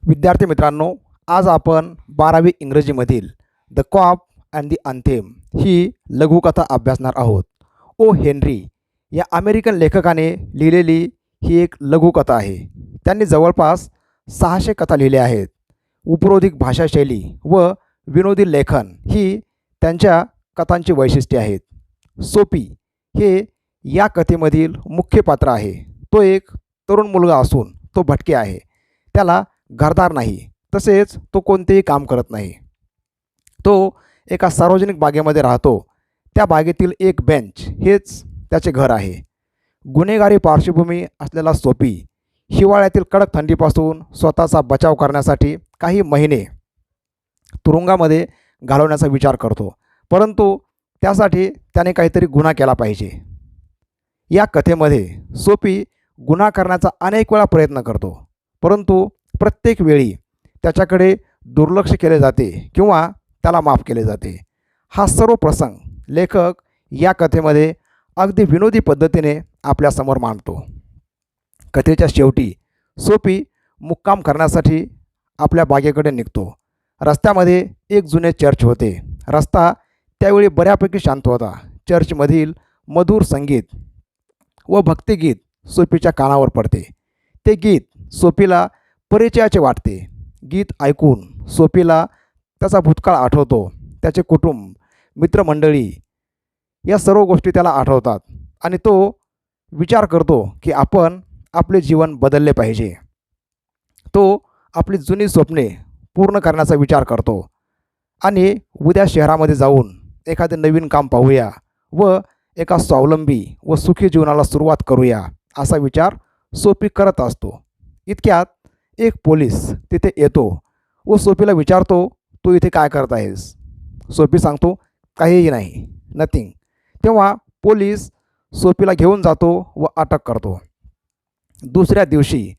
विद्यार्थी मित्रांनो, आज आपण 12वी इंग्रजीमधील the cop and the anthem ही लघुकथा अभ्यासणार आहोत. ओ हेनरी या अमेरिकन लेखकाने लिहिलेली ही एक लघुकथा आहे. त्यांनी जवळपास 600 कथा लिहिल्या आहेत. उपरोधिक भाषाशैली व विनोदी लेखन ही त्यांच्या कथांची वैशिष्ट्ये आहेत. सोपी हे या कथेमधील मुख्य पात्र आहे. तो एक तरुण मुलगा असून तो भटके आहे. त्याला घरदार नाही, तसेच तो कोणतेही काम करत नाही. तो एका सार्वजनिक बागेमध्ये राहतो. त्या बागेतील एक बेंच हेच त्याचे घर आहे. गुन्हेगारी पार्श्वभूमी असलेला सोपी हिवाळ्यातील कडक थंडीपासून स्वतःचा बचाव करण्यासाठी काही महिने तुरुंगामध्ये घालवण्याचा विचार करतो, परंतु त्यासाठी त्याने काहीतरी गुन्हा केला पाहिजे. या कथेमध्ये सोपी गुन्हा करण्याचा अनेक वेळा प्रयत्न करतो, परंतु प्रत्येक वेळी त्याच्याकडे दुर्लक्ष केले जाते किंवा त्याला माफ केले जाते. हा सर्व प्रसंग लेखक या कथेमध्ये अगदी विनोदी पद्धतीने आपल्यासमोर मांडतो. कथेच्या शेवटी सोपी मुक्काम करण्यासाठी आपल्या बागेकडे निघतो. रस्त्यामध्ये एक जुने चर्च होते. रस्ता त्यावेळी बऱ्यापैकी शांत होता. चर्चमधील मधुर संगीत व भक्तिगीत सोपीच्या कानावर पडते. ते गीत सोपीला परिचयाचे वाटते. गीत ऐकून सोपीला त्याचा भूतकाळ आठवतो. त्याचे कुटुंब, मित्रमंडळी या सर्व गोष्टी त्याला आठवतात आणि तो विचार करतो की आपण आपले जीवन बदलले पाहिजे. तो आपली जुनी स्वप्ने पूर्ण करण्याचा विचार करतो आणि उद्या शहरामध्ये जाऊन एखादे नवीन काम पाहूया व एका स्वावलंबी व सुखी जीवनाला सुरुवात करूया असा विचार सोपी करत असतो. इतक्यात एक पोलीस तिथे येतो व सोपीला विचारतो, तू इथे काय करत आहेस? सोपी सांगतो, काहीही नाही, नथिंग. तेव्हा पोलीस सोपीला घेऊन जातो व अटक करतो. दुसऱ्या दिवशी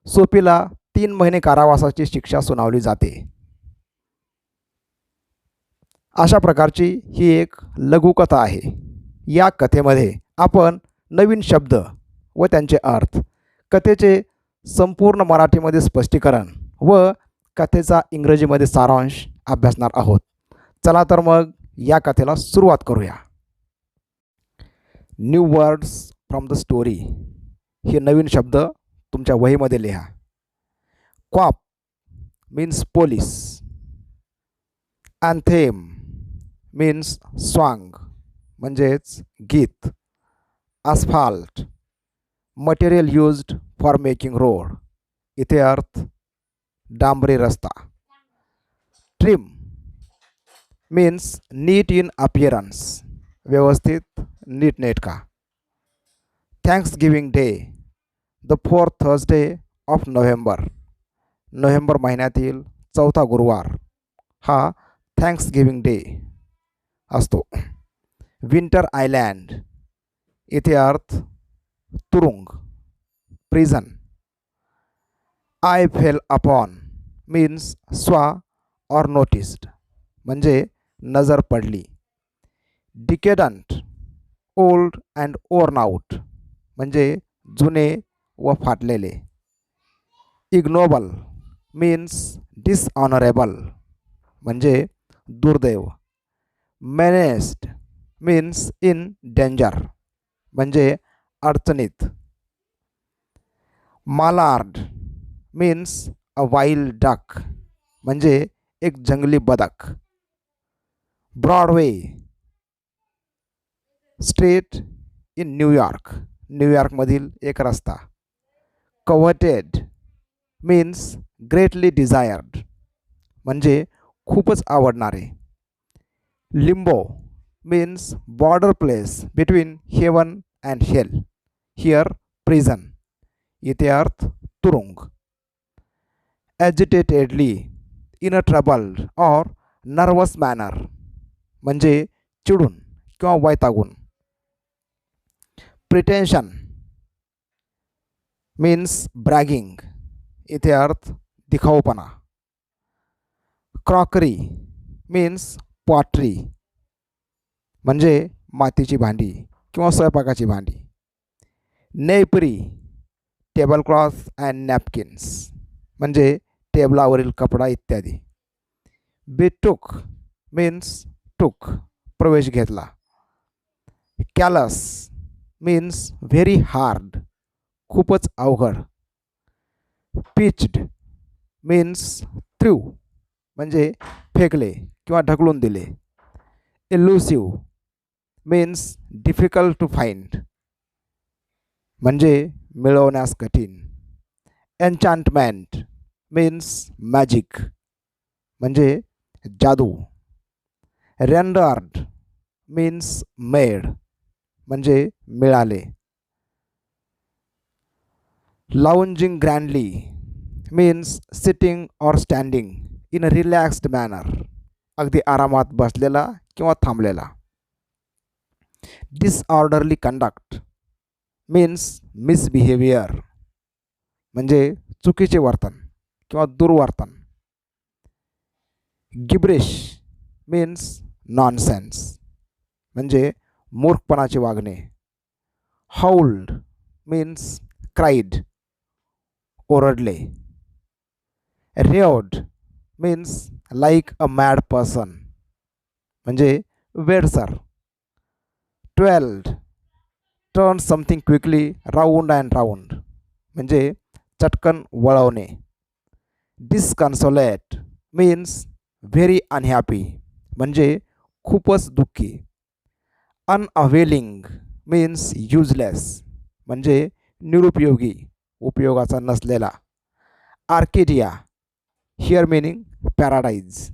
सोपीला 3 महिने कारावासाची शिक्षा सुनावली जाते. अशा प्रकारची ही एक लघुकथा आहे. या कथेमध्ये आपण नवीन शब्द व त्यांचे अर्थ, कथेचे संपूर्ण मराठीमध्ये स्पष्टीकरण व कथेचा इंग्रजीमध्ये सारांश अभ्यासणार आहोत. चला तर मग या कथेला सुरुवात करूया. New words from the story हे नवीन शब्द तुमच्या वहीमध्ये लिहा. Cop means police. Anthem means song म्हणजेच गीत. Asphalt material used for making road. इथे अर्थ डांबरी रस्ता. Trim means neat in appearance, व्यवस्थित नीटनेटका. Thanksgiving Day the 4th Thursday of November. November महिन्यातील 4था गुरुवार हा थँक्सगिव्हिंग डे असतो. विंटर आयलँड इथे अर्थ तुरुंग, prison. Eye fell upon means saw or noticed म्हणजे नजर पडली. डिकेडंट ओल्ड अँड ओर्न आउट म्हणजे जुने व फाटलेले. इग्नोबल मीन्स डिसऑनरेबल म्हणजे दुर्दैव. मेनेस्ड मीन्स इन डेंजर म्हणजे अडचणीत. Mallard means a wild duck म्हणजे एक जंगली बदक. ब्रॉडवे स्ट्रीट इन न्यूयॉर्क, न्यूयॉर्कमधील एक रस्ता. कव्हटेड मीन्स ग्रेटली डिझायर्ड म्हणजे खूपच आवडणारे. Limbo means border place between heaven and hell. Here prison. इथे अर्थ तुरुंग. Agitatedly in a troubled or nervous manner म्हणजे चिडून किंवा वैतागून. Pretension means bragging. इथे अर्थ दिखाऊपणा. क्रॉकरी मीन्स पॉटरी म्हणजे मातीची भांडी किंवा स्वयंपाकाची भांडी. नेपरी टेबलक्लॉथ अँड नॅपकिन्स म्हणजे टेबलावरील कपडा इत्यादी. बेटूक मीन्स टूक प्रवेश घेतला. कॅलस मीन्स व्हेरी हार्ड खूपच अवघड. पिच्ड मीन्स थ्रू म्हणजे फेकले किंवा ढकलून दिले. इल्युसिव्ह मीन्स डिफिकल्ट टू फाइंड म्हणजे मिळवण्यास कठीण. एन्चांटमेंट मीन्स मॅजिक म्हणजे जादू. रेंडर्ड मीन्स मेड म्हणजे मिळाले. Lounging grandly means sitting or standing in a relaxed manner अगदी आरामात बसलेला किंवा थांबलेला. डिसऑर्डरली कंडक्ट मीन्स मिसबिहेवियर म्हणजे चुकीचे वर्तन किंवा दुर्वर्तन. गिब्रिश मीन्स नॉनसेन्स म्हणजे मूर्खपणाचे वागणे. हाऊल्ड मीन्स क्राईड ओरडले. Raved means like a mad person म्हणजे वेडसर. Twirled turn something quickly round and round म्हणजे चटकन वळवणे. डिस्कन्सोलेट मीन्स व्हेरी अनहॅपी म्हणजे खूपच दुःखी. अनअवेलिंग मीन्स युजलेस म्हणजे निरुपयोगी उपयोगाचा नसलेला. आर्केडिया हिअर मीनिंग पॅराडाईज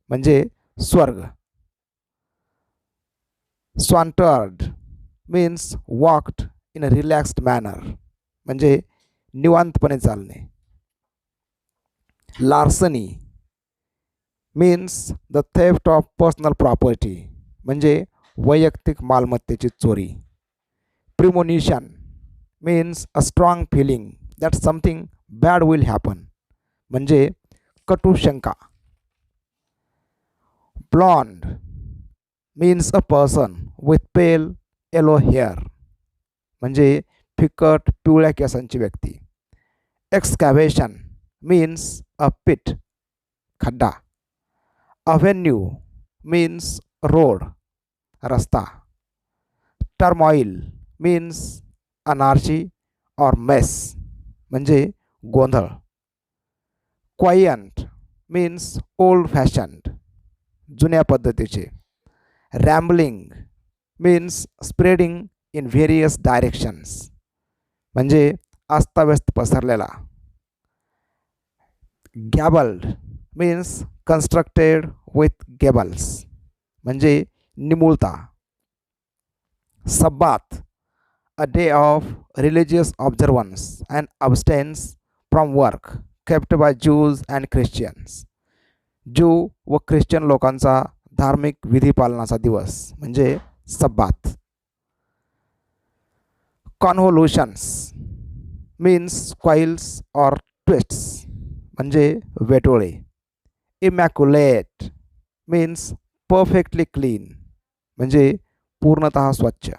म्हणजे स्वर्ग. Sauntered means walked in a relaxed manner म्हणजे निवांतपणे चालणे. Larceny means the theft of personal property म्हणजे वैयक्तिक मालमत्तेची चोरी. Premonition means a strong feeling that something bad will happen म्हणजे कटू शंका. Blond means a person with pale yellow hair म्हणजे फिकट पिवळ्या केसांची व्यक्ती. एक्सकॅव्हेशन मीन्स अ पिट खड्डा. अव्हेन्यू मीन्स रोड रस्ता. टर्मॉइल मीन्स अनार्ची और मेस म्हणजे गोंधळ. क्वायंट मीन्स ओल्ड फॅशन्ड जुन्या पद्धतीचे. Rambling means spreading in various directions म्हणजे अस्ताव्यस्त पसरलेला. Gabled means constructed with gables म्हणजे निमुळता. Sabbath a day of religious observance and abstinence from work kept by Jews and Christians Jew व ख्रिश्चन लोकांचा धार्मिक विधी पालनाचा दिवस म्हणजे Sabbath. Convolutions means coils or twists म्हणजे वेटोळे. इमॅक्युलेट मीन्स परफेक्टली क्लीन म्हणजे पूर्णतः स्वच्छ.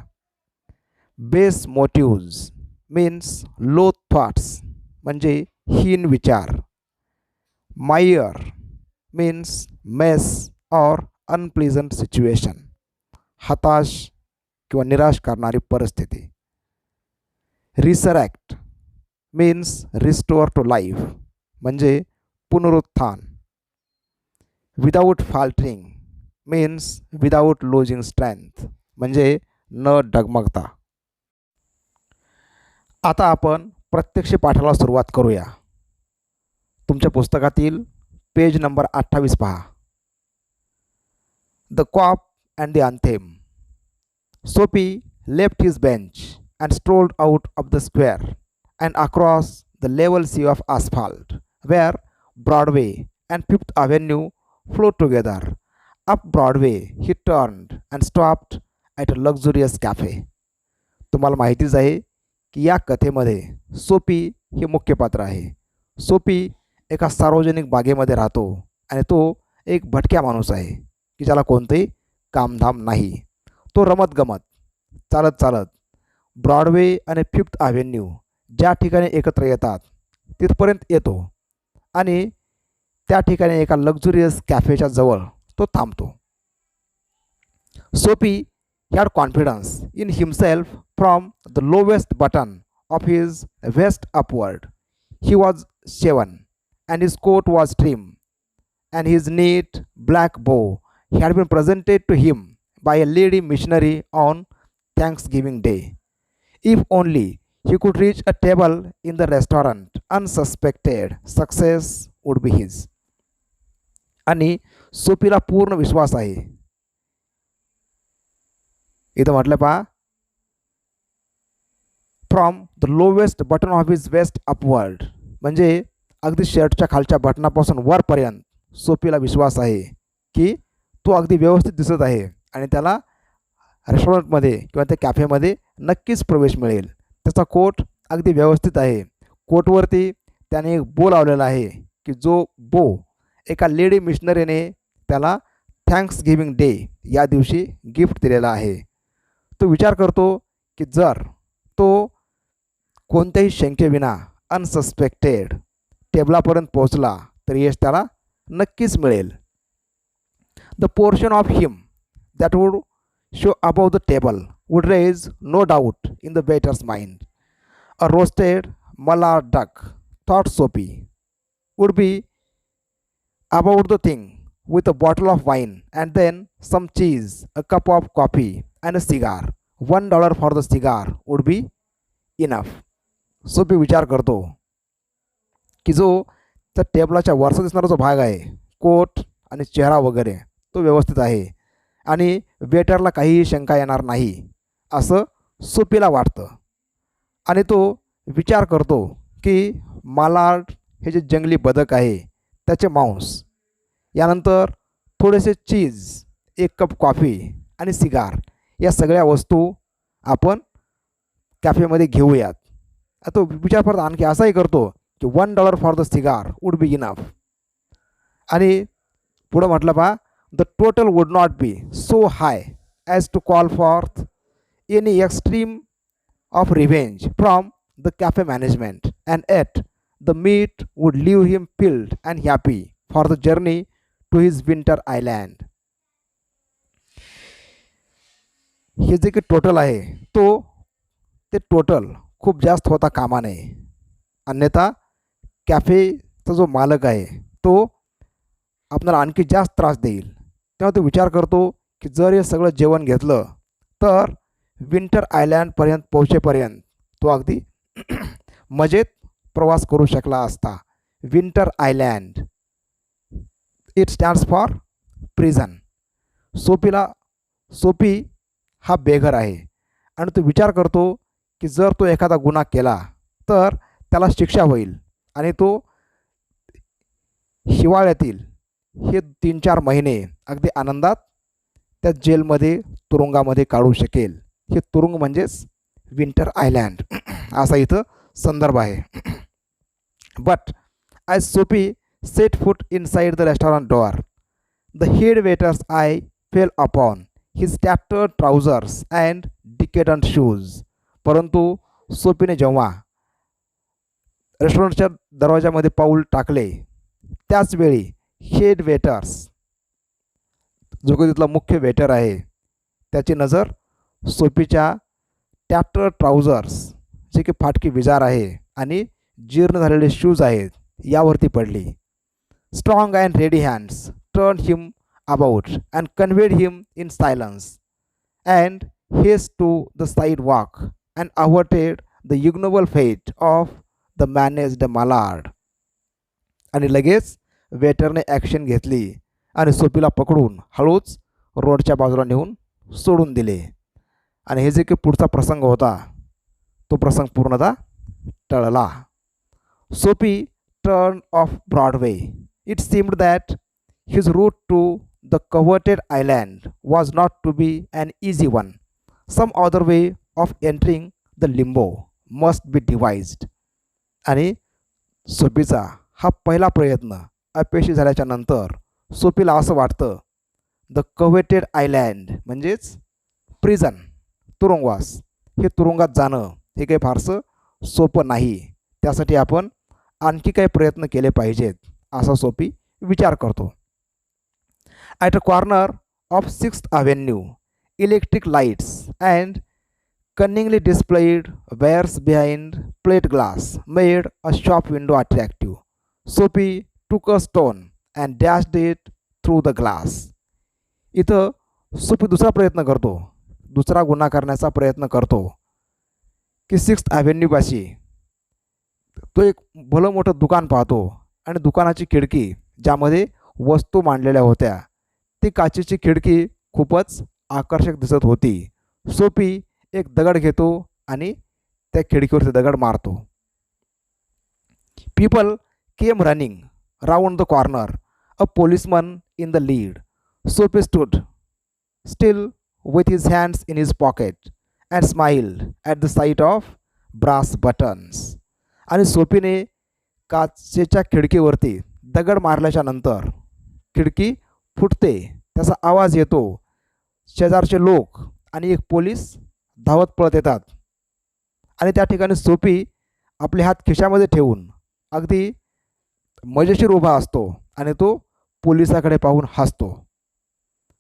Base motives means low thoughts म्हणजे हीन विचार. मायर मीन्स मेस और अनप्लीजंट सिच्युएशन हताश किंवा निराश करणारी परिस्थिती. Resurrect means restore to life म्हणजे पुनरुत्थान. Without faltering means without losing strength म्हणजे न डगमगता. आता आपण प्रत्यक्ष पाठाला सुरुवात करूया. तुमच्या पुस्तकातील पेज नंबर 28 पहा. The cop and the anthem. Soapy left his bench and strolled out of the square and across the level sea of asphalt where Broadway and Fifth Avenue flowed together. Up Broadway he turned and stopped at a luxurious cafe. तुम्हाला माहितीच आहे की या कथेमध्ये सोपी हे मुख्य पात्र आहे. सोपी एका सार्वजनिक बागेमध्ये राहतो आणि तो एक भटक्या माणूस आहे की ज्याला कोणतेही कामधाम नाही. तो रमतगमत चालत चालत ब्रॉडवे आणि फिफ्थ ॲव्हेन्यू ज्या ठिकाणी एकत्र येतात तिथपर्यंत येतो आणि त्या ठिकाणी एका लक्झुरियस कॅफेच्या जवळ तो थांबतो. Soapy had confidence in himself from the lowest button of his vest upward. He was shaven and his coat was trim, and his neat black bow had been presented to him by a lady missionary on Thanksgiving Day. If only he could reach a table in the restaurant, unsuspected success would be his. आणि सोपीला पूर्ण विश्वास आहे. इथं म्हटलं पहा, from the lowest button of his vest upward, म्हणजे अगदी शर्टच्या खालच्या बटनापासून वरपर्यंत सोपीला विश्वास आहे की तो अगदी व्यवस्थित दिसत आहे आणि त्याला रेस्टॉरंटमध्ये किंवा त्या कॅफेमध्ये नक्कीच प्रवेश मिळेल. त्याचा कोट अगदी व्यवस्थित आहे. कोटवरती त्याने एक बो लावलेला आहे की जो बो एका लेडी मिशनरीने त्याला थँक्स गिव्हिंग डे या दिवशी गिफ्ट दिलेला आहे. तो विचार करतो की जर तो कोणत्याही शंकेविना अनसस्पेक्टेड टेबलापर्यंत पोहोचला तर यश त्याला नक्कीच मिळेल. The portion of him that would show above the table would raise no doubt in the waiter's mind. A roasted mallard duck thought Soapy would be about the thing with a bottle of wine and then some cheese, a cup of coffee and a cigar. $1 for the cigar would be enough. सोपी विचार करतो की जो त्या टेबलाच्या वरचा दिसणारा जो भाग आहे, कोट आणि चेहरा वगैरे तो व्यवस्थित आहे आणि वेटरला काहीही शंका येणार नाही असं सोपीला वाटतं. आणि तो विचार करतो की मालाड हे जे जंगली बदक आहे त्याचे मांस, यानंतर थोडेसे चीज, एक कप कॉफी आणि सिगार या सगळ्या वस्तू आपण कॅफेमध्ये घेऊयात. तो विचार परत आणखी असाही करतो की $1 for the cigar would be enough. आणि पुढं म्हटलं पहा, the total would not be so high as to call forth any extreme of revenge from the cafe management and at the meat would leave him filled and happy for the journey to his winter island. हे जे काही total आहे ते total खूप जास्त होता कामा नये, अन्यथा कॅफेचा जो मालक आहे तो आपल्याला आणखी जास्त त्रास देईल. तेव्हा तो विचार करतो की जर हे सगळं जेवण घेतलं तर विंटर आयलँडपर्यंत पोहोचेपर्यंत तो अगदी मजेत प्रवास करू शकला असता. Winter island it stands for prison. सोपी हा बेघर आहे आणि तो विचार करतो की जर तो एखादा गुन्हा केला तर त्याला शिक्षा होईल आणि तो हिवाळ्यातील हे 3-4 महिने अगदी आनंदात त्या जेलमध्ये तुरुंगामध्ये काढू शकेल. हे तुरुंग म्हणजेच विंटर आयलँड असा इथं संदर्भ आहे. बट ॲज सोपी set foot inside the restaurant door, the head waiter's eye fell upon his tattered trousers and decadent shoes. परंतु सोपीने जेव्हा रेस्टॉरंटच्या दरवाजामध्ये पाऊल टाकले त्याचवेळी हेड वेटर्स, जो काही तिथला मुख्य वेटर आहे, त्याची नजर सोपीच्या टॅटर्ड ट्राउझर्स, जे की फाटकी विजार आहे आणि जीर्ण झालेले शूज आहेत, यावरती पडली. Strong and ready hands turned him about and conveyed him in silence and haste to the sidewalk and averted the ignoble fate of the managed mallard. आणि लगेच वेटरने ॲक्शन घेतली आणि सोपीला पकडून हळूच रोडच्या बाजूला नेऊन सोडून दिले. आणि हे जे काही पुढचा प्रसंग होता तो प्रसंग पूर्णतः टळला. सोपी turned off Broadway. It seemed that his route to the coveted island was not to be an easy one. Some other way of entering the limbo must be devised. आणि सोपीचा हा पहिला प्रयत्न अपयशी झाल्याच्या नंतर सोपीला असं वाटतं द कवेटेड आयलँड म्हणजेच प्रिझन, तुरुंगवास, हे तुरुंगात जाणं हे काही फारसं सोपं नाही. त्यासाठी आपण आणखी काही प्रयत्न केले पाहिजेत असा सोपी विचार करतो. At a corner of 6th Avenue, electric lights and cunningly displayed wares behind plate glass made a shop window attractive. Soapy took a stone and dashed it through the glass. इथं सोपी दुसरा प्रयत्न करतो, दुसरा गुन्हा करण्याचा प्रयत्न करतो की 6th Avenueपाशी तो एक भलं मोठं दुकान पाहतो आणि दुकानाची खिडकी ज्यामध्ये वस्तू मांडलेल्या होत्या ती काचेची खिडकी खूपच आकर्षक दिसत होती. सोपी एक दगड घेतो आणि त्या खिडकीवरती दगड मारतो. People came running round the corner, a policeman in the lead. Soapy stood still with his hands in his pocket and smiled at the sight of brass buttons. आणि सोपीने काचेच्या खिडकीवरती दगड मारल्याच्या नंतर खिडकी फुटते, त्याचा आवाज येतो. शेजारचे लोक आणि एक पोलीस धावत पळत येतात आणि त्या ठिकाणी सोपी आपले हात खिशामध्ये ठेवून अगदी मजेशीर उभा असतो आणि तो पोलिसाकडे पाहून हसतो.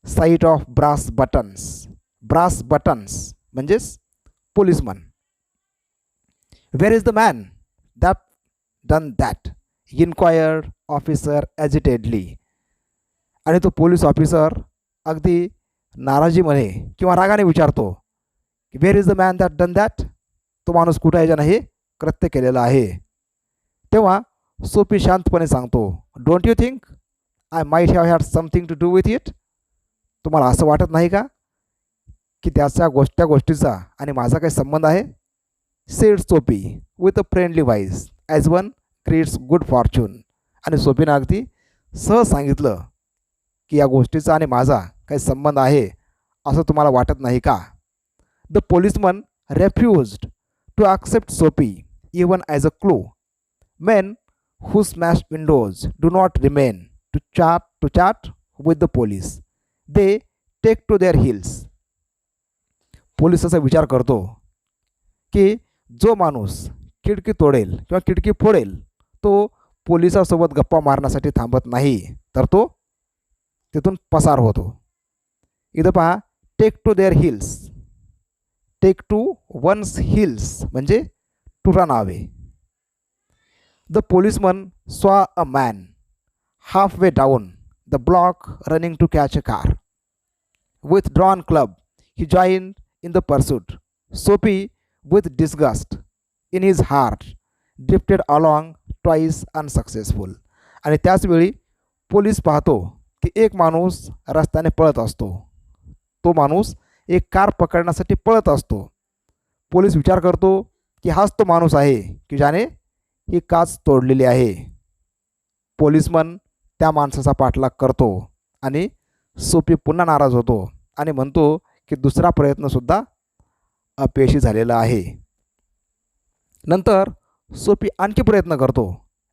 Sight of brass buttons. Brass buttons म्हणजेच policeman. Where is the man that done that, inquired officer agitatedly. आणि तो पोलीस ऑफिसर अगदी नाराजीमध्ये किंवा रागाने विचारतो की wear is the man that done that, तो माणूस कुठे आहे ज्यानं हे कृत्य केलेलं आहे. तेव्हा सोपी शांतपणे सांगतो, don't you think I might have had something to do with it. तुम्हाला असं वाटत नाही का की त्या गोष्टीचा आणि माझा काही संबंध आहे. सेड सोपी with a friendly voice as one creates good Fortune. आणि सोपीनं अगदी सहज सांगितलं की या गोष्टीचा आणि माझा काही संबंध आहे असं तुम्हाला वाटत नाही का. The policeman refused to accept Soapy even as a clue. Men who smash windows do not remain to chat with the police. They take to their heels. Police असा विचार करतो की जो माणूस खिडकी तोडेल किंवा खिडकी फोडेल तो पोलिसासोबत गप्पा मारण्यासाठी थांबत नाही, तर तो तिथून पसार होतो. इथं पहा, take to their heels. Take to one's heels म्हणजे to run away. The policeman saw a man half way down the block running to catch a car. With drawn club, he joined in the pursuit. Soapy, with disgust in his heart, drifted along twice unsuccessful. आणि त्याचवेळी police पाहतो की एक माणूस रस्त्याने पळत असतो. तो माणूस एक कार पकडण्यासाठी पळत असतो. पोलीस विचार करतो की हाच तो माणूस आहे की ज्याने ही काच तोडलेली आहे. पोलिसमन त्या माणसाचा पाठलाग करतो आणि सोपी पुन्हा नाराज होतो आणि म्हणतो की दुसरा प्रयत्नसुद्धा अपयशी झालेला आहे. नंतर सोपी आणखी प्रयत्न करतो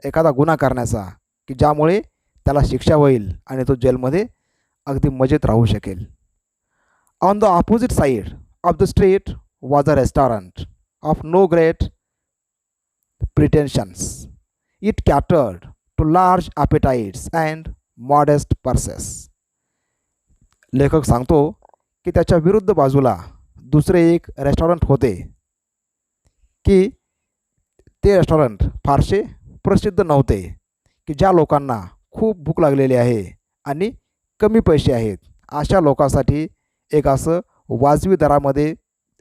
एखादा गुन्हा करण्याचा की ज्यामुळे त्याला शिक्षा होईल आणि तो जेलमध्ये अगदी मजेत राहू शकेल. On the opposite side of the street was a restaurant of no great pretensions. It catered to large appetites and modest purses. लेखक सांगतो की त्याच्या विरुद्ध बाजूला दुसरे एक रेस्टॉरंट होते की ते रेस्टॉरंट फारसे प्रसिद्ध नव्हते, की ज्या लोकांना खूप भूक लागलेली आहे आणि कमी पैसे आहेत अशा लोकांसाठी एक असं वाजवी दरामध्ये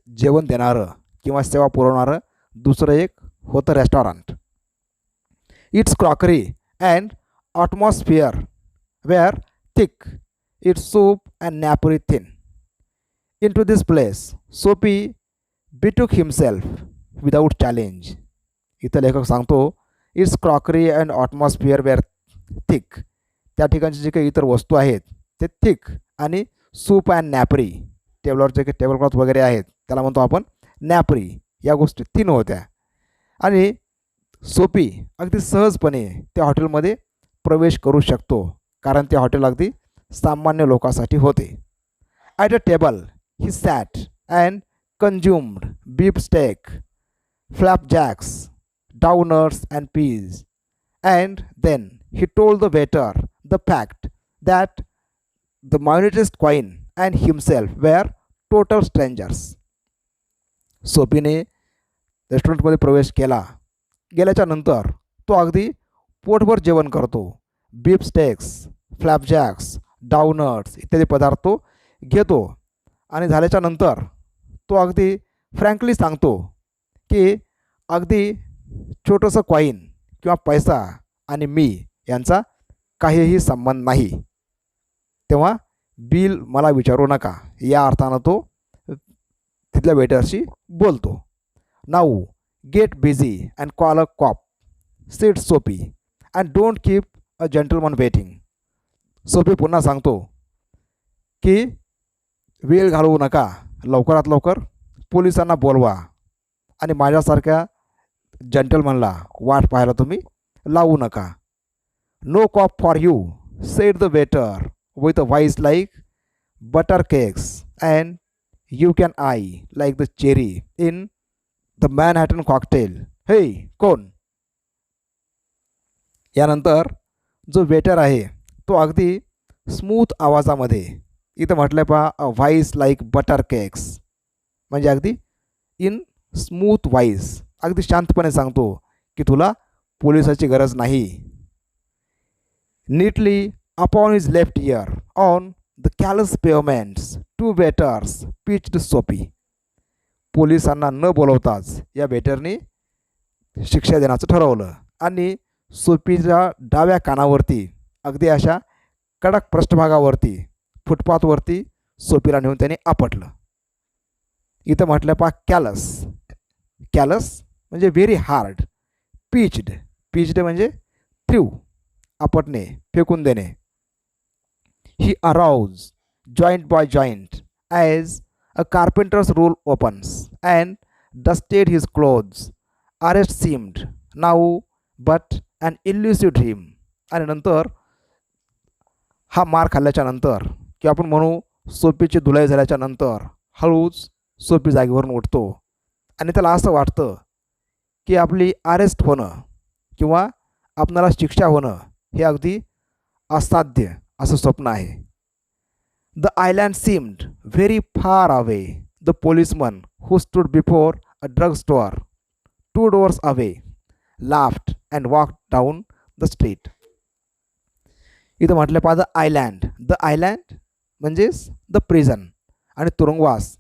जेवण देणारं किंवा सेवा पुरवणारं दुसरं एक होतं restaurant. Its crockery and atmosphere were thick, its soup and nappy thin. Into this place, Soapy betook himself without challenge. इथं लेखक सांगतो its crockery and atmosphere were thick. त्या ठिकाणची जे काही इतर वस्तू आहेत ते थिक आणि सूप अँड नॅपरी, टेबलवर जे काही टेबलक्लॉथ वगैरे आहेत त्याला म्हणतो आपण नॅपरी, या गोष्टी थिन होत्या. आणि सोपी अगदी सहजपणे त्या हॉटेलमध्ये प्रवेश करू शकतो कारण ते हॉटेल अगदी सामान्य लोकांसाठी होते. At a table he sat and consumed beef steak, flapjacks, downers and peas, and then he told the waiter the fact that the monetist coin and himself were total strangers. सोपीने रेस्टॉरंटमध्ये प्रवेश केला. गेल्याच्या नंतर तो अगदी पोटभर जेवण करतो. बीफ स्टेक्स, फ्लॅपजॅक्स, डाउनट्स इत्यादी पदार्थ तो घेतो आणि झाल्याच्या नंतर तो अगदी फ्रँकली सांगतो की अगदी छोटंसं कॉईन किंवा पैसा आणि मी यांचा काहीही संबंध नाही. तेव्हा बिल मला विचारू नका या अर्थानं तो तिथल्या वेटरशी बोलतो. Now get busy and call a cop, said Soapy, and don't keep a gentleman waiting. Soapy पुन्हा सांगतो की वेळ घालवू नका, लवकरात लवकर पोलिसांना बोलवा आणि माझ्यासारख्या जेंटलमनला वाट पाहायला तुम्ही लावू नका. No cop for you, said the waiter with a voice like butter cakes and you can I like the cherry in the Manhattan cocktail. हे कोण? यानंतर जो वेटर आहे तो अगदी स्मूथ आवाजामध्ये, इथं म्हटलं पहा अ व्हाईस लाईक बटर केक्स, म्हणजे अगदी इन स्मूथ व्हाईस, अगदी शांतपणे सांगतो की तुला पोलिसाची गरज नाही. Neatly upon his left ear on the callous pavements two waiters pitched Soapy. पोलिसांना न बोलवताच या वेटरनी शिक्षा देण्याचं ठरवलं आणि सोपीच्या डाव्या कानावरती अगदी अशा कडक पृष्ठभागावरती फुटपाथवरती सोपीला नेऊन त्याने आपटलं. इथं म्हटलं पहा कॅलस, कॅलस म्हणजे व्हेरी हार्ड. पिच्ड, पिच्ड म्हणजे थ्रू, आपटणे, फेकून देणे. He arose joint by joint as a carpenter's rule opens and dusted his clothes. Arrest seemed now but an elusive dream. आणि नंतर हा मार खाल्ल्याच्या नंतर किंवा आपण म्हणू सोपीची धुलाई झाल्याच्या नंतर हळूच सोपी जागेवरून उठतो आणि त्याला असं वाटतं की आपली अरेस्ट होणं किंवा आपणाला शिक्षा होणं हे अगदी असाध्य असं स्वप्न आहे. The island seemed very far away. The policeman who stood before a drug store 2 doors away laughed and walk down the street. इथं म्हटलं पहा द आयलँड. द आयलँड म्हणजेच द प्रिझन आणि तुरुंगवास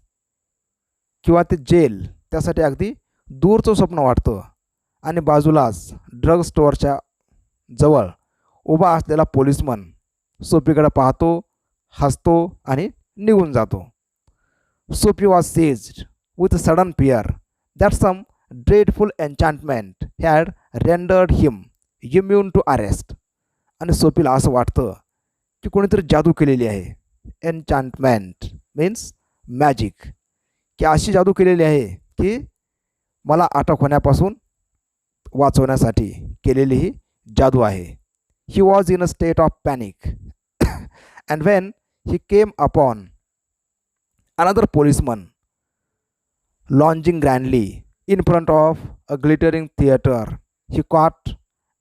किंवा ते जेल, त्यासाठी अगदी दूरचं स्वप्न वाटतं. आणि बाजूलाच ड्रग स्टोअरच्या जवळ उभा असलेला पोलिसमन सोपीकडे पाहतो, हसतो आणि निघून जातो. Soapy was seized with sudden fear that some dreadful enchantment had rendered him immune to arrest. आणि सोपीला असं वाटतं की कोणीतरी जादू केलेली आहे. एन्चॅन्टमेंट मीन्स मॅजिक, की अशी जादू केलेली आहे की मला अटक होण्यापासून वाचवण्यासाठी केलेली ही जादू आहे. He was in a state of panic and when he came upon another policeman lounging grandly in front of a glittering theatre he caught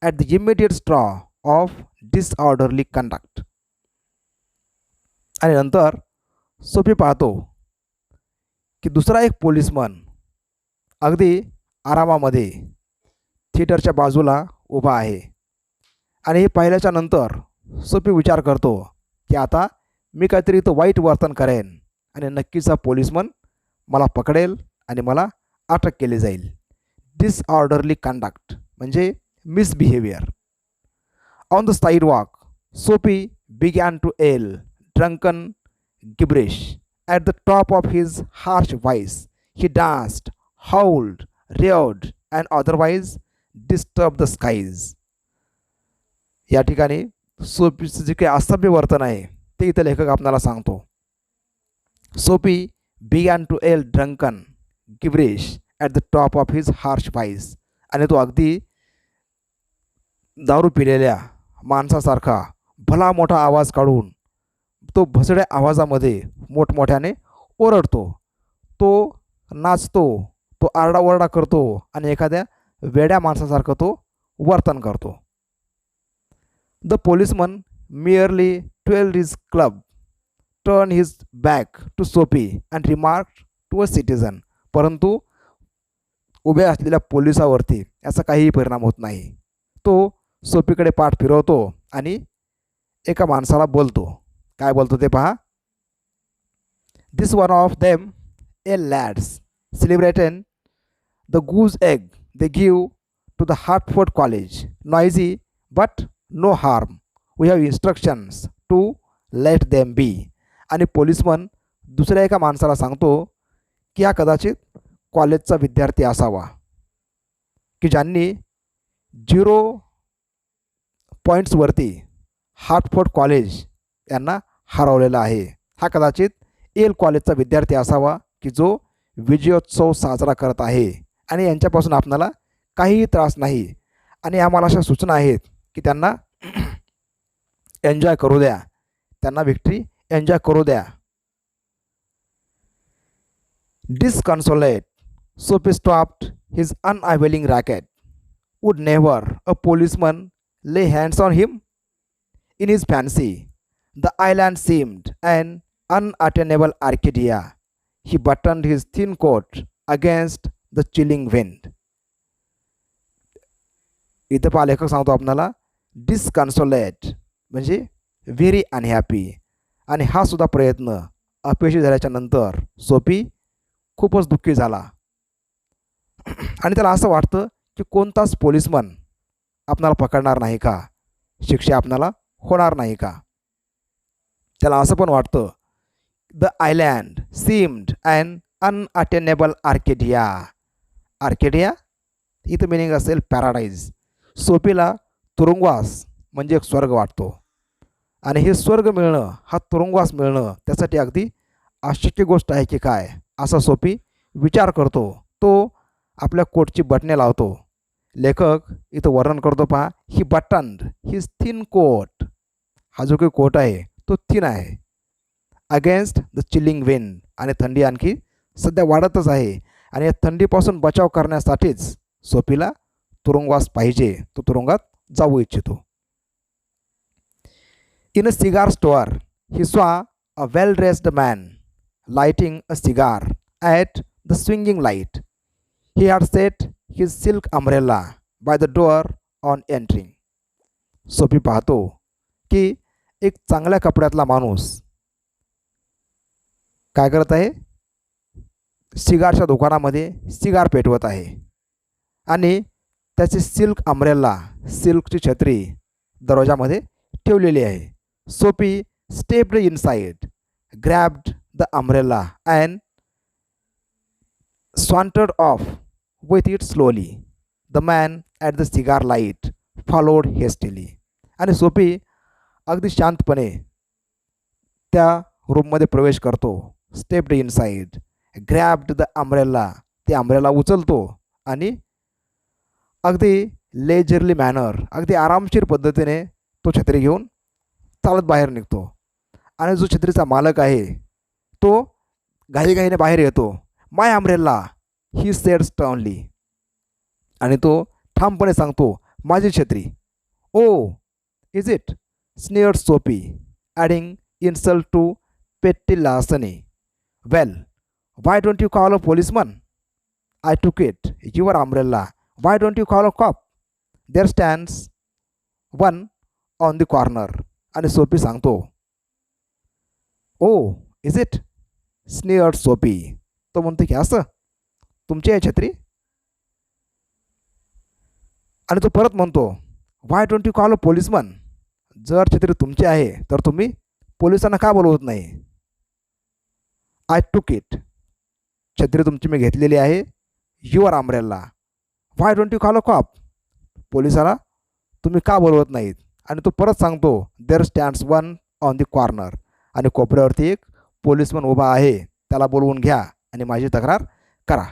at the immediate straw of disorderly conduct. आणि नंतर सोपी पाहतो की दुसरा एक policeman अगदी आरामामध्ये थिएटरच्या बाजूला उभा आहे. आणि हे पाहिल्याच्या नंतर सोपी विचार करतो की आता मी काहीतरी इथं वाईट वर्तन करेन आणि नक्कीच हा पोलिसमन मला पकडेल आणि मला अटक केली जाईल. डिसऑर्डरली कंडक्ट म्हणजे misbehaviour. On the sidewalk Soapy began to yell drunken gibberish at the top of his harsh voice. He danced, howled, raved and otherwise disturbed the skies. या ठिकाणी सोपीचं जे काही असभ्य वर्तन आहे ते इथं लेखक आपल्याला सांगतो. सोपी began to yell drunken gibberish at the top of his harsh voice. आणि तो अगदी दारू पिलेल्या माणसासारखा भला मोठा आवाज काढून तो भसड्या आवाजामध्ये मोठमोठ्याने ओरडतो, तो नाचतो, तो आरडाओरडा करतो आणि एखाद्या वेड्या माणसासारखं तो वर्तन करतो. The policeman merely twirled his club, turned his back to Soapy and remarked to a citizen. परंतु उभ्या असलेल्या पोलिसावरती याचा काहीही परिणाम होत नाही. तो सोपीकडे पाठ फिरवतो आणि एका माणसाला बोलतो. काय बोलतो ते पहा. This one of them a lads celebrated the goose egg they give to the Hartford College. Noisy but no harm. We have instructions to let them be. आणि पोलिसमन दुसऱ्या एका माणसाला सांगतो की हा कदाचित कॉलेजचा विद्यार्थी असावा की ज्यांनी 0 पॉईंट्सवरती हार्टफोर्ड कॉलेज यांना हरवलेला आहे. हा कदाचित एल कॉलेजचा विद्यार्थी असावा की जो विजयोत्सव साजरा करत आहे आणि यांच्यापासून आपणाला काहीही त्रास नाही आणि आम्हाला अशा सूचना आहेत की त्यांना एन्जॉय करू द्या, त्यांना विक्ट्री एन्जॉय करू द्या. Disconsolate, Soapy stopped his unavailing racket. Would never a policeman lay hands on him? In his fancy, the island seemed an unattainable Arcadia. He buttoned his thin coat against the chilling wind. इथं पहा लेखक सांगतो आपणाला डिस्कन्सोलेट म्हणजे very unhappy. आणि हा सुद्धा प्रयत्न अपयशी झाल्याच्या नंतर सोपी खूपच दुःखी झाला आणि त्याला असं वाटतं की कोणताच पोलिसमन आपणाला पकडणार नाही का, शिक्षा आपणाला होणार नाही का. त्याला असं पण वाटतं the island seemed and unattainable Arcadia. Arcadia इथं मिनिंग असेल पॅराडाईज. सोपीला तुरुंगवास म्हणजे एक स्वर्ग वाटतो आणि हे स्वर्ग मिळणं, हा तुरुंगवास मिळणं त्यासाठी अगदी अशक्य गोष्ट आहे की काय, असा सोपी विचार करतो. तो आपल्या कोटची बटणे लावतो. लेखक इथं वर्णन करतो पहा. ही बटन्ड हिज थिन कोट. हा जो काही कोट आहे तो थिन आहे. Against the chilling wind. आणि थंडी आणखी सध्या वाढतच आहे आणि या थंडीपासून बचाव करण्यासाठीच सोपीला तुरुंगवास पाहिजे. तो तुरुंगात जाऊ इच्छितो. In a cigar store he saw a well dressed man lighting a cigar at the swinging light. He had set his silk umbrella by the door on entering. सोपी पाहतो की एक चांगल्या कपड्यातला माणूस काय करत आहे, सिगारच्या दुकानामध्ये सिगार पेटवत आहे आणि त्याची सिल्क अम्ब्रेला, सिल्कची छत्री दरवाजामध्ये ठेवलेली आहे. सोपी stepped inside, ग्रॅब्ड the umbrella and sauntered off with it slowly. The man at the cigar light followed hastily. आणि सोपी अगदी शांतपणे त्या रूममध्ये प्रवेश करतो. Stepped inside, ग्रॅब्ड the umbrella. ते अम्ब्रेला उचलतो आणि अगदी लेजरली मॅनर, अगदी आरामशीर पद्धतीने तो छत्री घेऊन चालत बाहेर निघतो. आणि जो छत्रीचा मालक आहे तो घाईघाईने बाहेर येतो. माय अम्ब्रेला ही सेड स्टर्नली. आणि तो ठामपणे सांगतो माझी छत्री. ओ is it sneered Soapy, adding insult to petty larceny. Well why don't you call a policeman? I took it your umbrella. Why don't you call a cop? There stands one on the corner. आणि Soapy सांगतो ओ is it sneered सोपी. तो म्हणतो की असं तुमची आहे छत्री? आणि तो परत म्हणतो Y don't you call a policeman? जर छत्री तुमची आहे तर तुम्ही पोलिसांना का बोलवत नाही? आय टूक इट, छत्री तुमची मी घेतलेली आहे. Your umbrella. Why don't you call a cop? पोलिसाला तुम्ही का बोलवत नाहीत? आणि तो परत सांगतो there stands one on the corner. आणि कोपऱ्यावरती एक पोलिसमन उभा आहे, त्याला बोलवून घ्या आणि माझी तक्रार करा.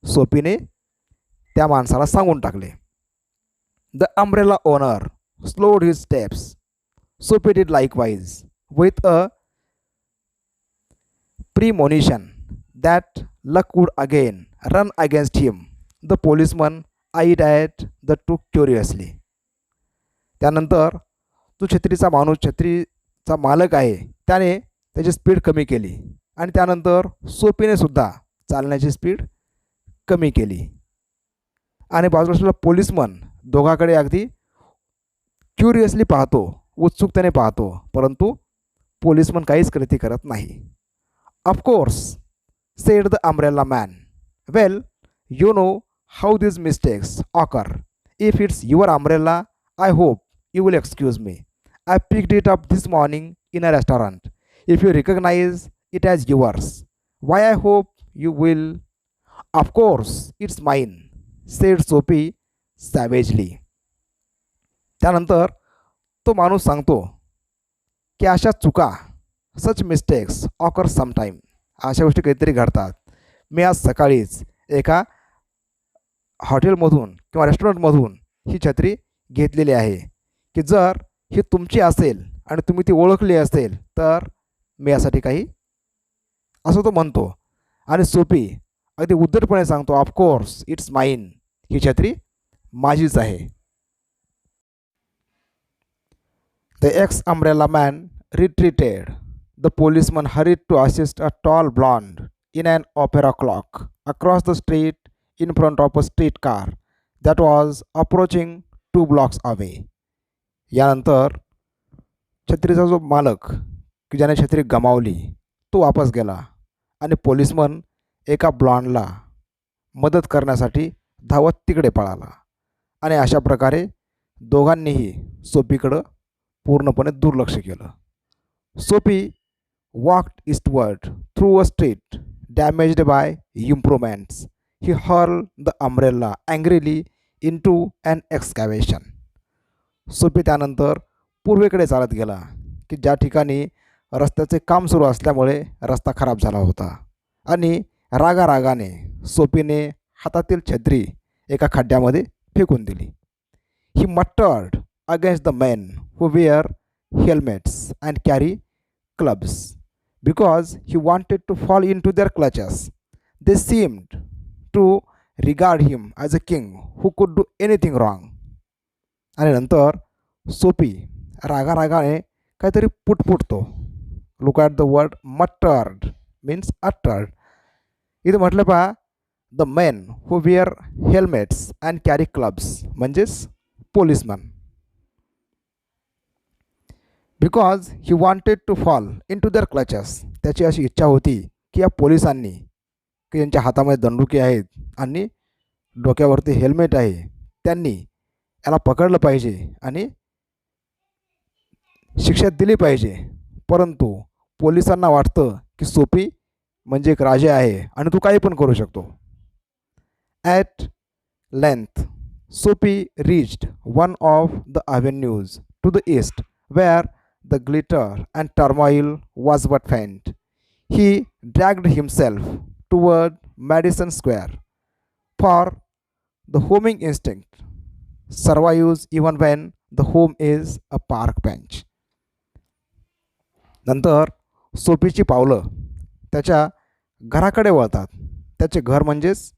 सोपीने त्या माणसाला सांगून टाकले. The umbrella owner slowed his steps. Soapy did likewise with a premonition that luck would again run against him. The policeman eyed at the two curiously. त्यानंतर जो छत्रीचा माणूस छत्रीचा मालक आहे त्याने त्याची स्पीड कमी केली आणि त्यानंतर सोपीने सुद्धा चालण्याची स्पीड कमी केली आणि बाजूला असलेला पोलिसमन दोघाकडे अगदी क्युरियसली पाहतो, उत्सुकतेने पाहतो, परंतु पोलिसमन काहीच कृती करत नाही. Of course sed the umbrella man. Well, you know how these mistakes occur. If it's your umbrella, I hope you will excuse me. I picked it up this morning in a restaurant. If you recognize it as yours, why I hope you will. Of course, it's mine, said Soapy savagely. त्यानंतर तो माणूस सांगतो की अशा चुका, such mistakes occur sometime, अशा गोष्टी काहीतरी घडतात. मी आज सकाळीच एका हॉटेलमधून किंवा रेस्टॉरंटमधून ही छत्री घेतलेली आहे की जर ही तुमची असेल आणि तुम्ही ती ओळखली असेल तर मी यासाठी काही, असं तो म्हणतो. आणि सोपी अगदी उद्धटपणे सांगतो, ऑफकोर्स इट्स माईन, ही छत्री माझीच आहे. The ex-umbrella man retreated. The policeman hurried to assist a tall blonde in an opera cloak across the street in front of a streetcar that was approaching 2 blocks away. यानंतर छत्रीचा जो मालक की ज्याने छत्री गमावली तो वापस गेला आणि पोलिसमन एका ब्लॉन्डला मदत करण्यासाठी धावत तिकडे पळाला आणि अशा प्रकारे दोघांनीही सोपीकडं पूर्णपणे दुर्लक्ष केलं. Soapy walked eastward through a street damaged by improvements. He hurled the umbrella angrily into an excavation. Soapy त्यानंतर पूर्वेकडे चालत गेला की ज्या ठिकाणी रस्त्याचे काम सुरू असल्यामुळे रस्ता खराब झाला होता आणि रागारागाने सोपीने हातातील छत्री एका खड्ड्यामध्ये फेकून दिली. ही मट्टर्ड against the men who wear helmets and carry clubs because he wanted to fall into their clutches. They seemed to regard him as a king who could do anything wrong. आणि नंतर सोपी रागारागाने काहीतरी पुटपुटतो. Look at the word muttered means uttered. इथं म्हटलं पहा, the men who wear helmets and carry clubs म्हणजेच policeman. Because he wanted to fall into their clutches. त्याची अशी इच्छा होती की या पोलिसांनी की ज्यांच्या हातामध्ये दंडुके आहेत आणि डोक्यावरती हेल्मेट आहे त्यांनी याला पकडलं पाहिजे आणि शिक्षा दिली पाहिजे. परंतु पोलिसांना वाटतं की सोपी म्हणजे एक राजा आहे आणि तू काही पण करू शकतो. At length Soapy reached one of the avenues to the east where the glitter and turmoil was but faint. He dragged himself toward Madison Square, for the homing instinct survives even when the home is a park bench. नंतर सोपीची पावलं त्याच्या घराकडे वळतात. त्याचे घर म्हणजेच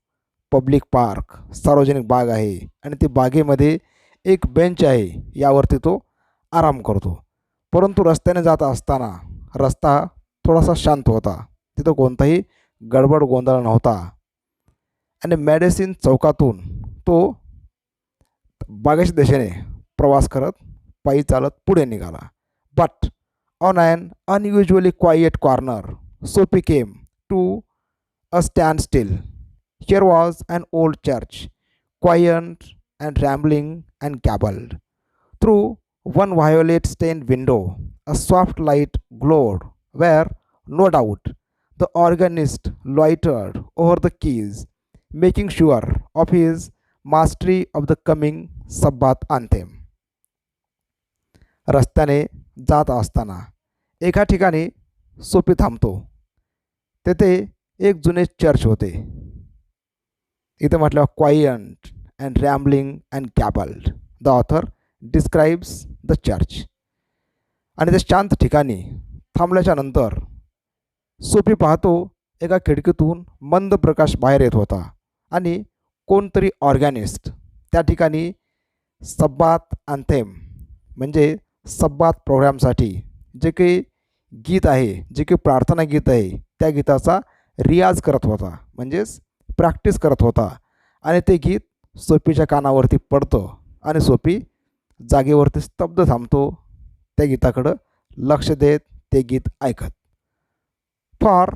public park, सार्वजनिक बाग आहे आणि ती बागेमध्ये एक बेंच आहे, यावरती तो आराम करतो. परंतु रस्त्याने जात असताना रस्ता थोडासा शांत होता, तिथं कोणताही गडबड गोंधळ नव्हता आणि मॅडिसन चौकातून तो बागेच्या दिशेने प्रवास करत पायी चालत पुढे निघाला. But on an unusually quiet corner Soapy came to a stand still. Here was an old church, quaint and rambling and gabled. Through one violet stained window, a soft light glowed where, no doubt, the organist loitered over the keys, making sure of his mastery of the coming Sabbath anthem. रस्त्याने जात असताना एका ठिकाणी सोपी थांबतो. तेथे एक जुने चर्च होते. इथे म्हटलं quaint and rambling and gabled. The author describes the church. आणि त्या शांत ठिकाणी थांबल्याच्या नंतर सोपी पाहतो एका खिडकीतून मंद प्रकाश बाहेर येत होता आणि कोणतरी ऑर्गॅनिस्ट त्या ठिकाणी सब्बात अँथेम म्हणजे संवाद प्रोग्रामसाठी जे काही गीत आहे, जे काही प्रार्थना गीत आहे, त्या गीताचा रियाज करत होता, म्हणजेच प्रॅक्टिस करत होता. आणि ते गीत सोपीच्या कानावरती पडतं आणि सोपी जागेवरती स्तब्ध थांबतो, त्या गीताकडं लक्ष देत ते गीत ऐकत. For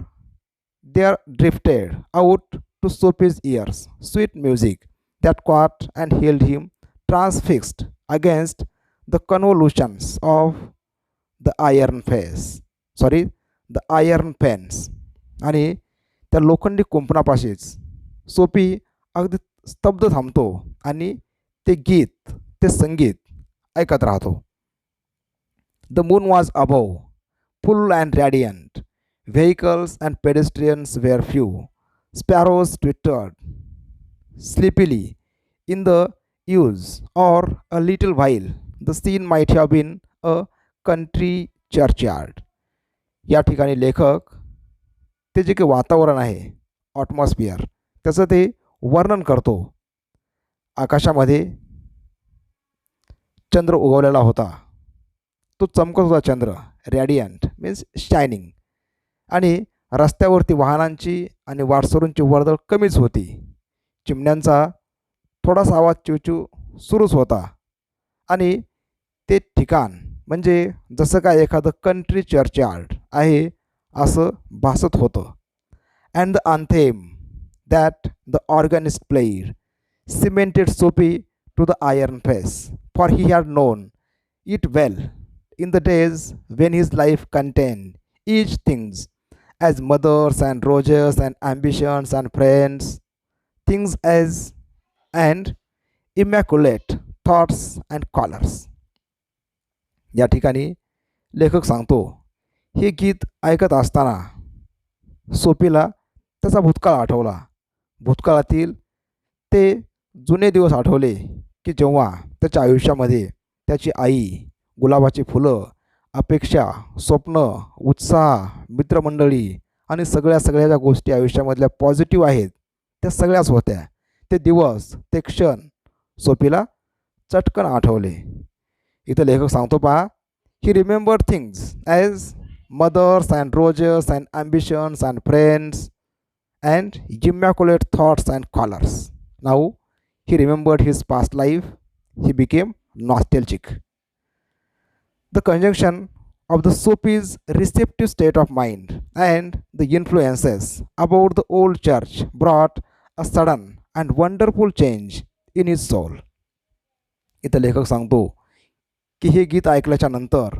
there drifted out to Soapy's ears sweet music that caught and held him transfixed against the convolutions of the iron fence. आणि त्या लोखंडी कुंपणापाशीच सोपी अगदी स्तब्ध थांबतो आणि ते गीत, ते संगीत ऐकत राहतो. The moon was above, full and radiant. Vehicles and pedestrians were few. Sparrows twittered sleepily in the yews, or a little while the scene might have been a country churchyard. या ठिकाणी लेखक ते जे काही वातावरण आहे, ॲटमॉस्फिअर, त्याचं ते वर्णन करतो. आकाशामध्ये चंद्र उगवलेला होता, तो चमकत होता चंद्र, रॅडियंट मीन्स शायनिंग. आणि रस्त्यावरती वाहनांची आणि वाटसरूंची वर्दळ कमीच होती. चिमण्यांचा थोडासा आवाज चिवचिव सुरूच होता. आणि ते ठिकाण म्हणजे जसं काय एखादं कंट्री चर्चयार्ड आहे असं भासत होतं. And the anthem that the organist played cemented Soapy to the iron fence, for he had known it well in the days when his life contained each things as mothers and roses and ambitions and friends, things as and immaculate thoughts and colors. या ठिकाणी लेखक सांगतो, हे गीत ऐकत असताना सोपीला त्याचा भूतकाळ आठवला. भूतकाळातील ते जुने दिवस आठवले की जेव्हा त्याच्या आयुष्यामध्ये त्याची आई, गुलाबाची फुलं, अपेक्षा, स्वप्न, उत्साह, मित्रमंडळी आणि सगळ्या ज्या गोष्टी आयुष्यामधल्या पॉझिटिव्ह आहेत त्या सगळ्याच होत्या. ते दिवस, ते क्षण सोपीला चटकन आठवले. इथं लेखक सांगतो पहा, he remembered things as mothers and roses and ambitions and friends and immaculate thoughts and collars. Now he remembered his past life, he became nostalgic. The conjunction of the Soapy's receptive state of mind and the influences about the old church brought a sudden and wonderful change in his soul. इथं लेखक सांगतो की हे गीत ऐकल्याच्या नंतर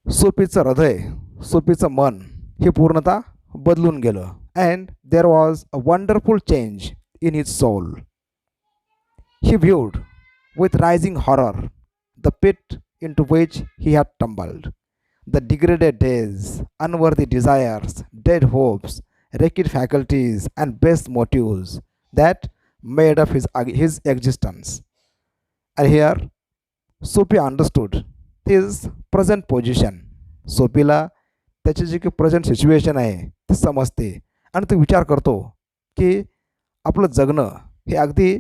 सोपीचं हृदय, सोपीचं मन हे पूर्णतः बदलून गेलं. And there was a wonderful change in his soul. He viewed with rising horror the pit into which he had tumbled, the degraded days, unworthy desires, dead hopes, wrecked faculties, and base motives that made up his existence. And here, Soapy understood his present position. सोपीला त्याची जी काही present situation आहे ती समजते आणि तो विचार करतो की आपलं जगणं हे अगदी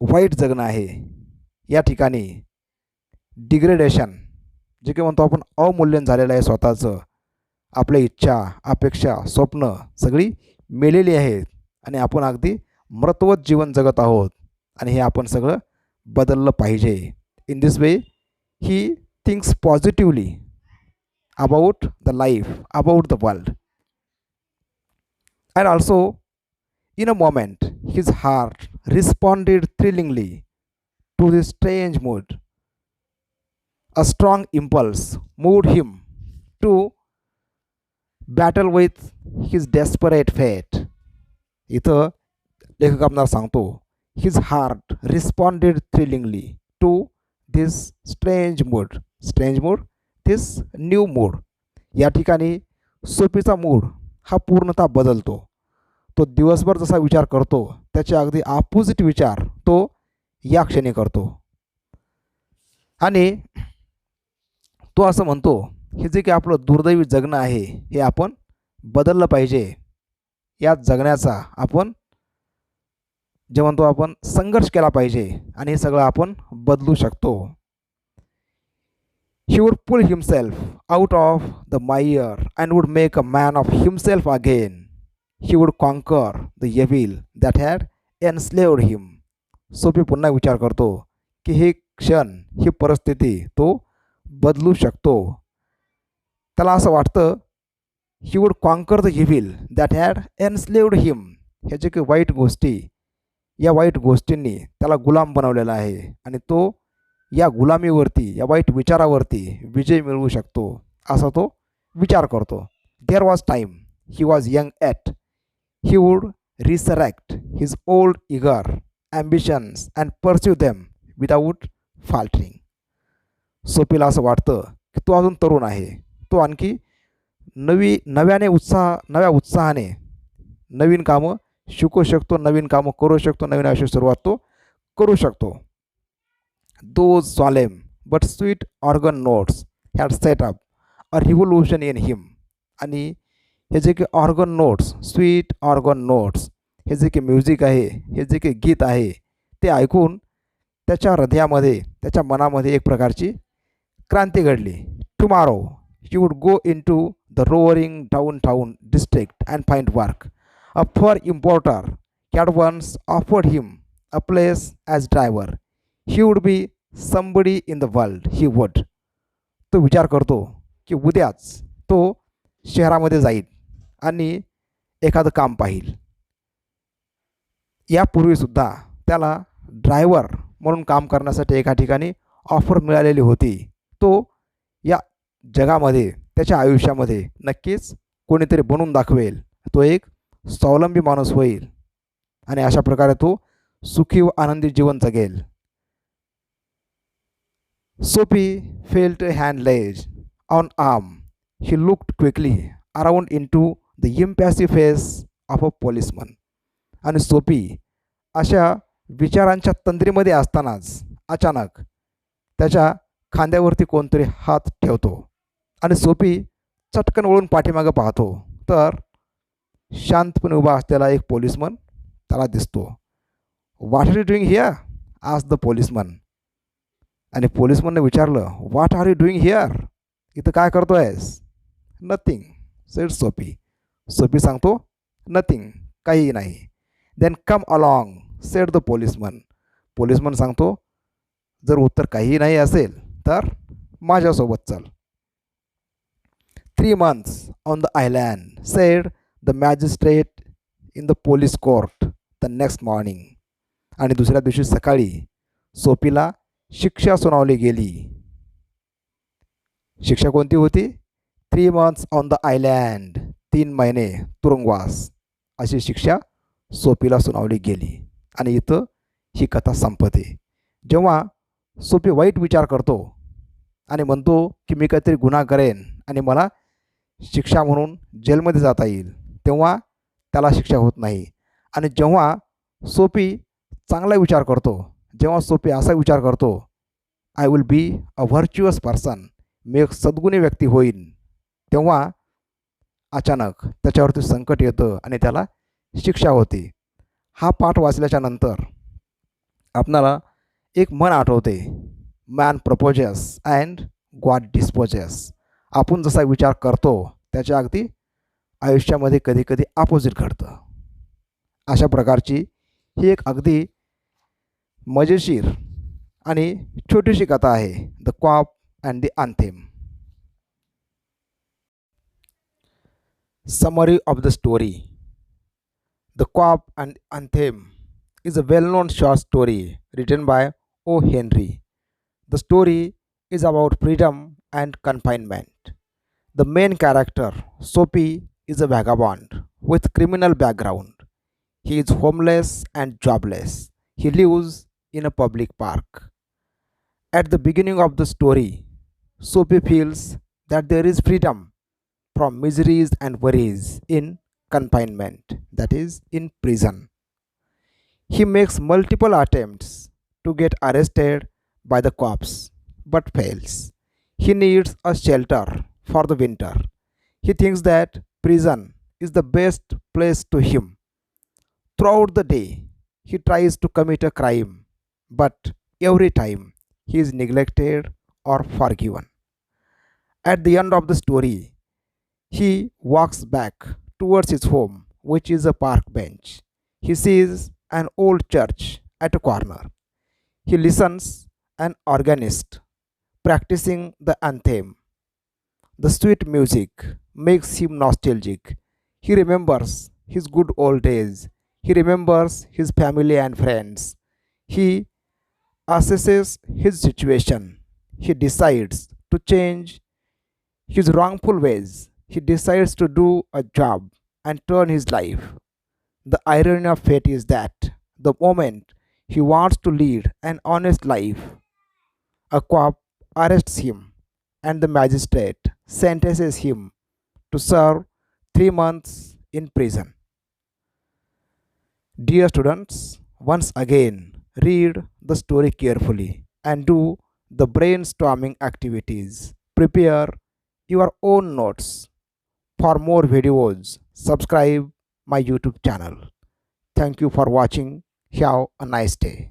वाईट जगणं आहे. या ठिकाणी डिग्रेडेशन जे काही म्हणतो आपण अवमूल्यन झालेलं आहे स्वतःचं. आपल्या इच्छा, अपेक्षा, स्वप्न सगळी मेलेली आहेत आणि आपण अगदी मृतवत जीवन जगत आहोत आणि हे आपण सगळं बदललं पाहिजे. In this way he thinks positively about the life, about the world. And also in a moment his heart responded thrillingly to this strange mood. A strong impulse moved him to battle with his desperate fate. इथं लेखक आपल्याला सांगतो, his heart responded thrillingly to this strange mood. Strange mood, this new mood. या ठिकाणी सोपीचा mood हा पूर्णतः बदलतो. तो दिवसभर जसा विचार करतो त्याचे अगदी ऑपोजिट विचार तो या क्षणी करतो. आणि तो असं म्हणतो, हे जे काही आपलं दुर्दैवी जगणं आहे हे आपण बदललं पाहिजे. या जगण्याचा आपण जे म्हणतो आपण संघर्ष केला पाहिजे आणि हे सगळं आपण बदलू शकतो. He would pull himself out of the mire and would make a man of himself again. He would conquer the evil that had enslaved him. सोपी पुन्हा विचार करतो की हे क्षण, ही परिस्थिती तो बदलू शकतो. त्याला असं वाटतं he would conquer the evil that had enslaved him. ह्या जे काही वाईट गोष्टी, या वाईट गोष्टींनी त्याला गुलाम बनवलेला आहे आणि तो या गुलामीवरती, या वाईट विचारावरती विजय मिळवू शकतो असा तो विचार करतो. There was time he was young at. He would resurrect his old eager ambitions and pursue them without faltering. सोपीला असं वाटतं की तो अजून तरुण आहे. तो आणखी नव्या उत्साहाने नवीन कामं शिकू शकतो, नवीन कामं करू शकतो, नवीन आयुष्याची सुरुवात तो करू शकतो. Those solemn but sweet organ notes had set up a revolution in him. आणि हे जे काही organ notes, sweet organ notes, हे जे काही म्युझिक आहे, हे जे काही गीत आहे, ते ऐकून त्याच्या हृदयामध्ये, त्याच्या मनामध्ये एक प्रकारची क्रांती घडली. Tomorrow he would go into the roaring downtown district and find work. A poor importer had once offered him a place as driver. He would be somebody in the world. He would. तो विचार करतो की उद्याच तो शहरामध्ये जाईल आणि एखादं काम पाहिल. यापूर्वीसुद्धा त्याला ड्रायव्हर म्हणून काम करण्यासाठी एका ठिकाणी ऑफर मिळालेली होती. तो या जगामध्ये, त्याच्या आयुष्यामध्ये नक्कीच कोणीतरी बनवून दाखवेल. तो एक स्वावलंबी माणूस होईल आणि अशा प्रकारे तो सुखी व आनंदी जीवन जगेल. Soapy felt a hand laid on arm. He looked quickly around into the impassive face of a policeman. आणि सोपी अशा विचारांच्या तंद्रीमध्ये असतानाच अचानक त्याच्या खांद्यावरती कोणतरी हात ठेवतो आणि सोपी चटकन वळून पाठीमागं पाहतो तर शांतपणे उभा असलेला एक पोलिसमन त्याला दिसतो. What are you doing here? Asked the policeman. आणि पोलिसमनने विचारलं, what are you doing here? इथं काय करतो आहेस? नथिंग सेड सोपी. सोपी सांगतो, नथिंग, काहीही नाही. Then come along said the policeman. Policeman सांगतो, जर उत्तर काहीही नाही असेल तर माझ्यासोबत चल. 3 months on the island said the magistrate in the police court the next morning. आणि दुसऱ्या दिवशी सकाळी सोपीला शिक्षा सुनावली गेली. शिक्षा कोणती होती? 3 months ऑन द आयलँड, 3 महिने तुरुंगवास, अशी शिक्षा सोपीला सुनावली गेली. आणि इथं ही कथा संपते. जेव्हा सोपी वाईट विचार करतो आणि म्हणतो की मी काहीतरी गुन्हा करेन आणि मला शिक्षा म्हणून जेलमध्ये जाता येईल, तेव्हा त्याला शिक्षा होत नाही. आणि जेव्हा सोपी चांगला विचार करतो, जेव्हा सोपी असा विचार करतो, I will be a virtuous person, मी एक सद्गुणी व्यक्ती होईन, तेव्हा अचानक त्याच्यावरती संकट येतं आणि त्याला शिक्षा होते. हा पाठ वाचल्याच्या नंतर आपणाला एक म्हण आठवते, man proposes and God disposes. आपण जसा विचार करतो त्याच्या अगदी आयुष्यामध्ये कधीकधी अपोजिट घडतं. अशा प्रकारची ही एक अगदी मजेशीर आणि छोटीशी कथा आहे, the cop and the anthem. Summary of the story. The Cop and the Anthem is a well-known short story written by O. Henry. The story is about freedom and confinement. The main character, Soapy, is a vagabond with criminal background. He is homeless and jobless. He lives in a public park. At the beginning of the story, Soapy feels that there is freedom from miseries and worries in confinement, that is, in prison. He makes multiple attempts to get arrested by the cops but fails. He needs a shelter for the winter. He thinks that prison is the best place to him. Throughout the day, he tries to commit a crime, but every time he is neglected or forgiven. At the end of the story, he walks back towards his home, which is a park bench. He sees an old church at a corner. He listens an organist practicing the anthem. The sweet music makes him nostalgic. He remembers his good old days. He remembers his family and friends. He assesses his situation. He decides to change his wrongful ways. He decides to do a job and turn his life. The irony of fate is that the moment he wants to lead an honest life, a cop arrests him and the magistrate sentences him to serve 3 months in prison. Dear students, once again read the story carefully and do the brainstorming activities. Prepare your own notes. For more videos, subscribe my YouTube channel. Thank you for watching. Have a nice day.